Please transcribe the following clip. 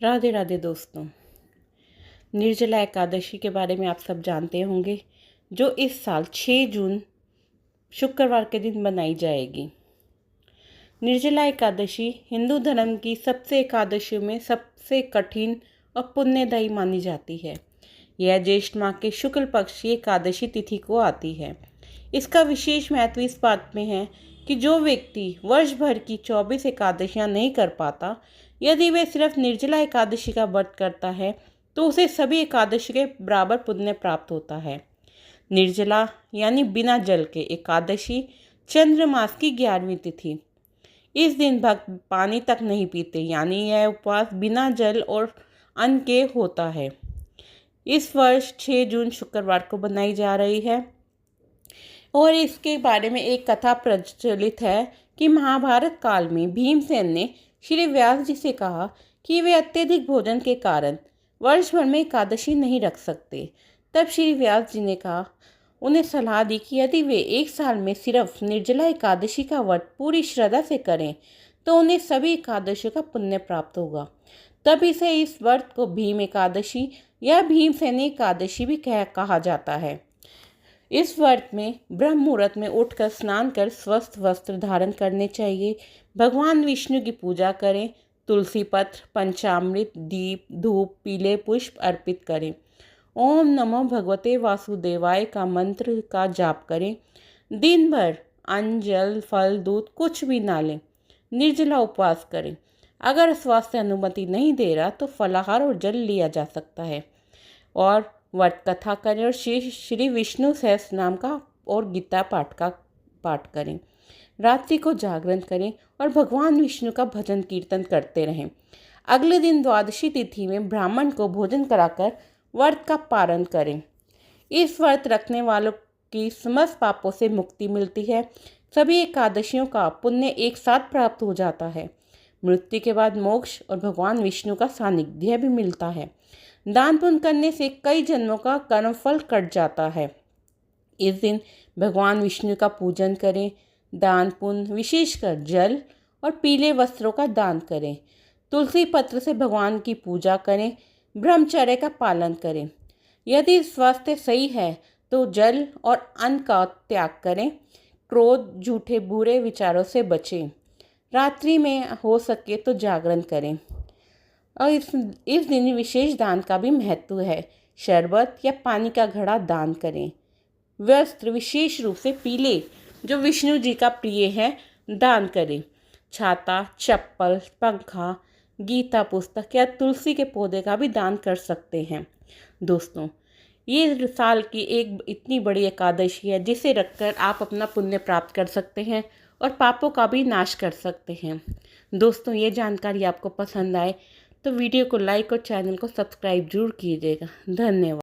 राधे राधे दोस्तों। निर्जला एकादशी के बारे में आप सब जानते होंगे, जो इस साल 6 जून शुक्रवार के दिन बनाई जाएगी। निर्जला एकादशी हिंदू धर्म की सबसे एकादशियों में सबसे कठिन और पुण्यदायी मानी जाती है। यह ज्येष्ठ माह के शुक्ल पक्ष की एकादशी तिथि को आती है। इसका विशेष महत्व इस बात में है कि जो व्यक्ति वर्ष भर की 24 एकादशियां नहीं कर पाता, यदि वह सिर्फ निर्जला एकादशी का व्रत करता है तो उसे सभी एकादशी के बराबर पुण्य प्राप्त होता है। निर्जला यानी बिना जल के एकादशी चंद्र मास की 11वीं तिथि। इस दिन भक्त पानी तक नहीं पीते, यानी यह उपवास बिना जल और अन्न के होता है। इस वर्ष 6 जून शुक्रवार को बनाई जा रही है और इसके बारे में एक कथा प्रचलित है कि महाभारत काल में भीमसेन ने श्री व्यास जी से कहा कि वे अत्यधिक भोजन के कारण वर्ष भर में एकादशी नहीं रख सकते। तब श्री व्यास जी ने उन्हें सलाह दी कि यदि वे एक साल में सिर्फ निर्जला एकादशी का व्रत पूरी श्रद्धा से करें तो उन्हें सभी एकादशियों का पुण्य प्राप्त होगा। तभी से इस व्रत को भीम एकादशी या भीमसेनी एकादशी भी कहा जाता है। इस व्रत में ब्रह्म मुहूर्त में उठकर स्नान कर स्वस्थ वस्त्र धारण करने चाहिए। भगवान विष्णु की पूजा करें, तुलसी पत्र, पंचामृत, दीप, धूप, पीले पुष्प अर्पित करें। ओम नमो भगवते वासुदेवाय का मंत्र का जाप करें। दिन भर अन्न, जल, फल, दूध कुछ भी ना लें। निर्जला उपवास करें। अगर स्वास्थ्य अनुमति नहीं दे रहा तो फलाहार और जल लिया जा सकता है। और व्रत कथा करें और श्री विष्णु सहस्त्र नाम का और गीता पाठ करें। रात्रि को जागरण करें और भगवान विष्णु का भजन कीर्तन करते रहें। अगले दिन द्वादशी तिथि में ब्राह्मण को भोजन कराकर व्रत का पारण करें। इस व्रत रखने वालों की समस्त पापों से मुक्ति मिलती है। सभी एकादशियों का पुण्य एक साथ प्राप्त हो जाता है। मृत्यु के बाद मोक्ष और भगवान विष्णु का सानिध्य भी मिलता है। दान पुण्य करने से कई जन्मों का कर्मफल कट जाता है। इस दिन भगवान विष्णु का पूजन करें। दान पुण्य विशेषकर जल और पीले वस्त्रों का दान करें। तुलसी पत्र से भगवान की पूजा करें। ब्रह्मचर्य का पालन करें। यदि स्वास्थ्य सही है तो जल और अन्न का त्याग करें। क्रोध, झूठे बुरे विचारों से बचें। रात्रि में हो सके तो जागरण करें। और इस दिन विशेष दान का भी महत्व है। शरबत या पानी का घड़ा दान करें। वस्त्र विशेष रूप से पीले, जो विष्णु जी का प्रिय है, दान करें। छाता, चप्पल, पंखा, गीता पुस्तक या तुलसी के पौधे का भी दान कर सकते हैं। दोस्तों, ये साल की एक इतनी बड़ी एकादशी है जिसे रखकर आप अपना पुण्य प्राप्त कर सकते हैं और पापों का भी नाश कर सकते हैं। दोस्तों, ये जानकारी आपको पसंद आए तो वीडियो को लाइक और चैनल को सब्सक्राइब जरूर कीजिएगा। धन्यवाद।